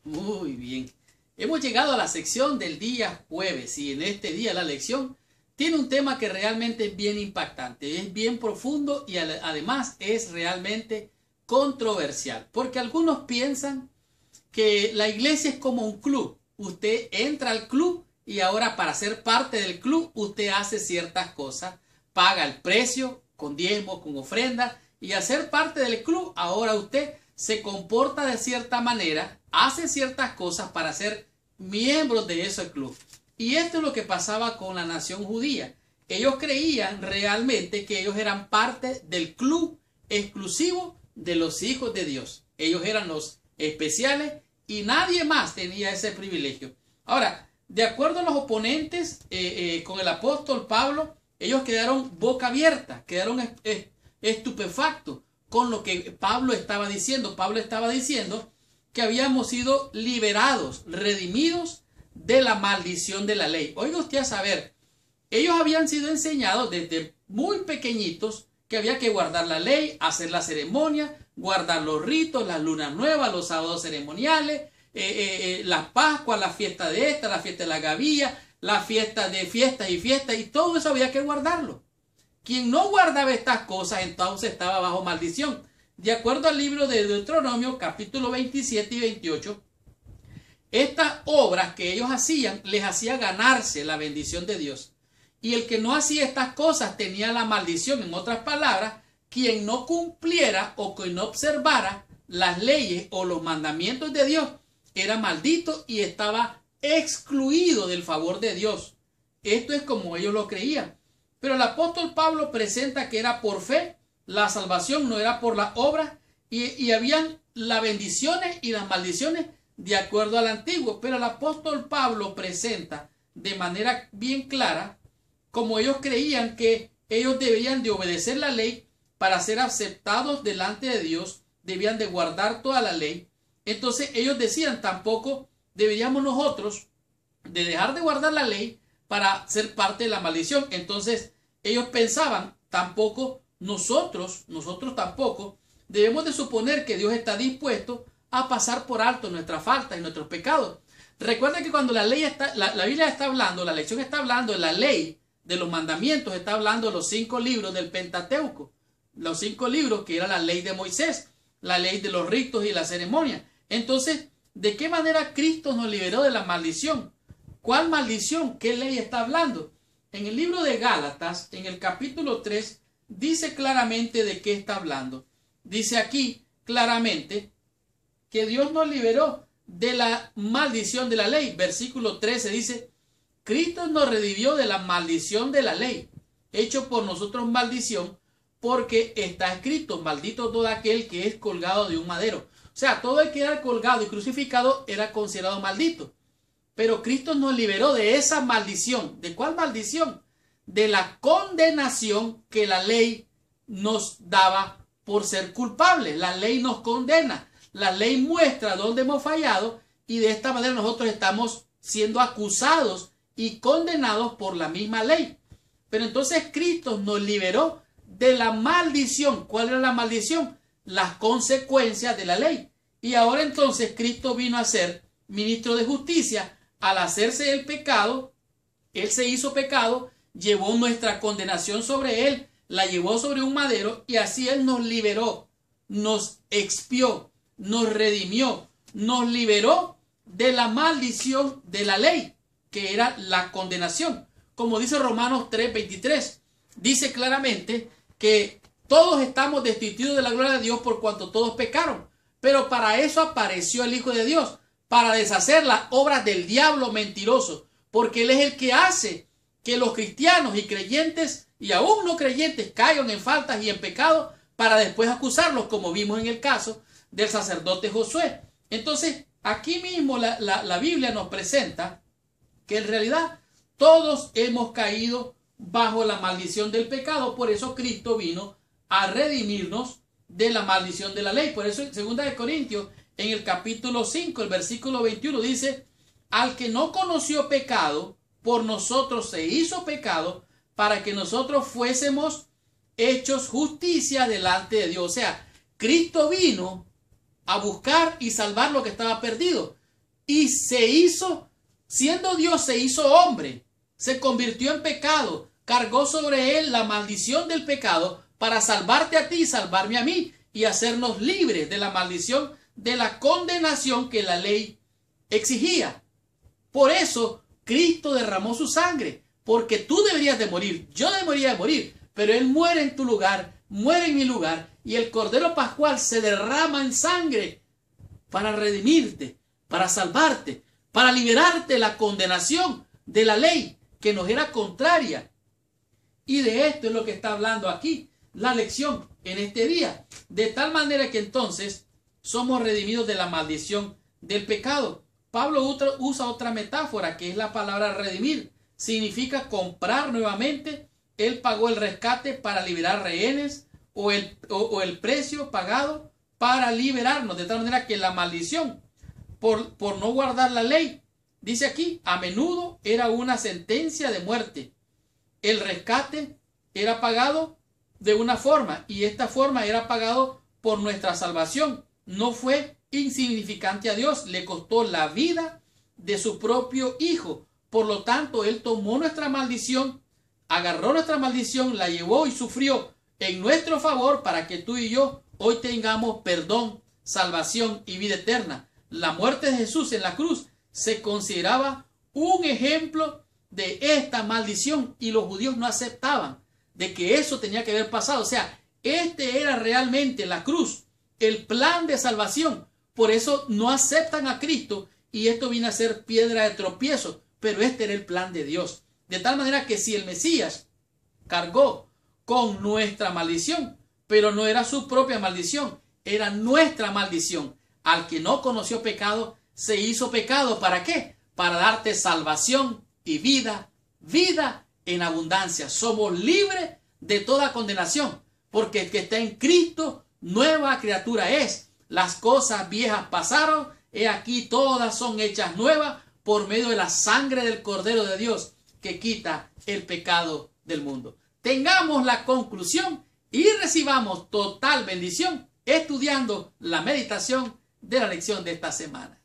Muy bien. Hemos llegado a la sección del día jueves y en este día la lección tiene un tema que realmente es bien impactante, es bien profundo y además es realmente controversial, porque algunos piensan que la iglesia es como un club. Usted entra al club y ahora para ser parte del club usted hace ciertas cosas, paga el precio con diezmos, con ofrendas, y al ser parte del club ahora usted se comporta de cierta manera, hace ciertas cosas para ser miembros de ese club. Y esto es lo que pasaba con la nación judía. Ellos creían realmente que ellos eran parte del club exclusivo de los hijos de Dios. Ellos eran los especiales y nadie más tenía ese privilegio. Ahora, de acuerdo a los oponentes con el apóstol Pablo, ellos quedaron boca abierta, quedaron estupefactos con lo que Pablo estaba diciendo. Pablo estaba diciendo que habíamos sido liberados, redimidos de la maldición de la ley. Oiga usted a saber, ellos habían sido enseñados desde muy pequeñitos que había que guardar la ley, hacer la ceremonia, guardar los ritos, las lunas nuevas, los sábados ceremoniales, las Pascuas, la fiesta de esta, la fiesta de la gavilla, la fiesta de fiestas y todo eso había que guardarlo. Quien no guardaba estas cosas entonces estaba bajo maldición. De acuerdo al libro de Deuteronomio, capítulo 27 y 28, estas obras que ellos hacían les hacía ganarse la bendición de Dios. Y el que no hacía estas cosas tenía la maldición. En otras palabras, quien no cumpliera o que no observara las leyes o los mandamientos de Dios era maldito y estaba excluido del favor de Dios. Esto es como ellos lo creían. Pero el apóstol Pablo presenta que era por fe, la salvación no era por las obras, y habían las bendiciones y las maldiciones de acuerdo al antiguo. Pero el apóstol Pablo presenta de manera bien clara como ellos creían que ellos debían de obedecer la ley para ser aceptados delante de Dios, debían de guardar toda la ley. Entonces ellos decían, tampoco deberíamos nosotros de dejar de guardar la ley para ser parte de la maldición. Entonces ellos pensaban, tampoco nosotros tampoco debemos de suponer que Dios está dispuesto a pasar por alto nuestras faltas y nuestros pecados. Recuerda que cuando la Biblia está hablando, la lección está hablando de la ley, de los mandamientos, está hablando de los 5 libros del Pentateuco, los 5 libros que era la ley de Moisés, la ley de los ritos y la ceremonia. Entonces, ¿de qué manera Cristo nos liberó de la maldición? ¿Cuál maldición? ¿Qué ley está hablando? En el libro de Gálatas, en el capítulo 3, dice claramente de qué está hablando. Dice aquí claramente que Dios nos liberó de la maldición de la ley. Versículo 13 dice, Cristo nos redimió de la maldición de la ley, hecho por nosotros maldición, porque está escrito, maldito todo aquel que es colgado de un madero. O sea, todo el que era colgado y crucificado era considerado maldito. Pero Cristo nos liberó de esa maldición. ¿De cuál maldición? De la condenación que la ley nos daba por ser culpables. La ley nos condena. La ley muestra dónde hemos fallado y de esta manera nosotros estamos siendo acusados y condenados por la misma ley. Pero entonces Cristo nos liberó de la maldición. ¿Cuál era la maldición? Las consecuencias de la ley. Y ahora entonces Cristo vino a ser ministro de justicia. Al hacerse el pecado, Él se hizo pecado, llevó nuestra condenación sobre Él, la llevó sobre un madero y así Él nos liberó, nos expió, nos redimió, nos liberó de la maldición de la ley, que era la condenación. Como dice Romanos 3:23, dice claramente que todos estamos destituidos de la gloria de Dios por cuanto todos pecaron. Pero para eso apareció el Hijo de Dios, para deshacer las obras del diablo mentiroso, porque Él es el que hace que los cristianos y creyentes y aún no creyentes caigan en faltas y en pecado para después acusarlos, como vimos en el caso del sacerdote Josué. Entonces, aquí mismo la Biblia nos presenta que en realidad todos hemos caído bajo la maldición del pecado. Por eso Cristo vino a redimirnos de la maldición de la ley. Por eso en 2 Corintios, en el capítulo 5, el versículo 21 dice, al que no conoció pecado, por nosotros se hizo pecado, para que nosotros fuésemos hechos justicia delante de Dios. O sea, Cristo vino a buscar y salvar lo que estaba perdido. y se hizo, siendo Dios, se hizo hombre, se convirtió en pecado, cargó sobre él la maldición del pecado para salvarte a ti y salvarme a mí y hacernos libres de la maldición, de la condenación que la ley exigía. Por eso Cristo derramó su sangre, porque tú deberías de morir, yo debería de morir, pero Él muere en tu lugar, muere en mi lugar, y el Cordero Pascual se derrama en sangre para redimirte, para salvarte, para liberarte de la condenación de la ley que nos era contraria. Y de esto es lo que está hablando aquí la lección en este día. De tal manera que entonces somos redimidos de la maldición del pecado. Pablo usa otra metáfora que es la palabra redimir. Significa comprar nuevamente. Él pagó el rescate para liberar rehenes o el precio pagado para liberarnos. De tal manera que la maldición por no guardar la ley, dice aquí, a menudo era una sentencia de muerte. El rescate era pagado de una forma y esta forma era pagado por nuestra salvación. No fue insignificante a Dios, le costó la vida de su propio Hijo. Por lo tanto, Él tomó nuestra maldición, agarró nuestra maldición, la llevó y sufrió en nuestro favor para que tú y yo hoy tengamos perdón, salvación y vida eterna. La muerte de Jesús en la cruz se consideraba un ejemplo de esta maldición y los judíos no aceptaban de que eso tenía que haber pasado. O sea, este era realmente la cruz, el plan de salvación. Por eso no aceptan a Cristo y esto viene a ser piedra de tropiezo. Pero este era el plan de Dios. De tal manera que si el Mesías cargó con nuestra maldición, pero no era su propia maldición, era nuestra maldición. Al que no conoció pecado, se hizo pecado. ¿Para qué? Para darte salvación y vida en abundancia. Somos libres de toda condenación, porque el que está en Cristo, nueva criatura es. Las cosas viejas pasaron, he aquí todas son hechas nuevas por medio de la sangre del Cordero de Dios que quita el pecado del mundo. Tengamos la conclusión y recibamos total bendición estudiando la meditación de la lección de esta semana.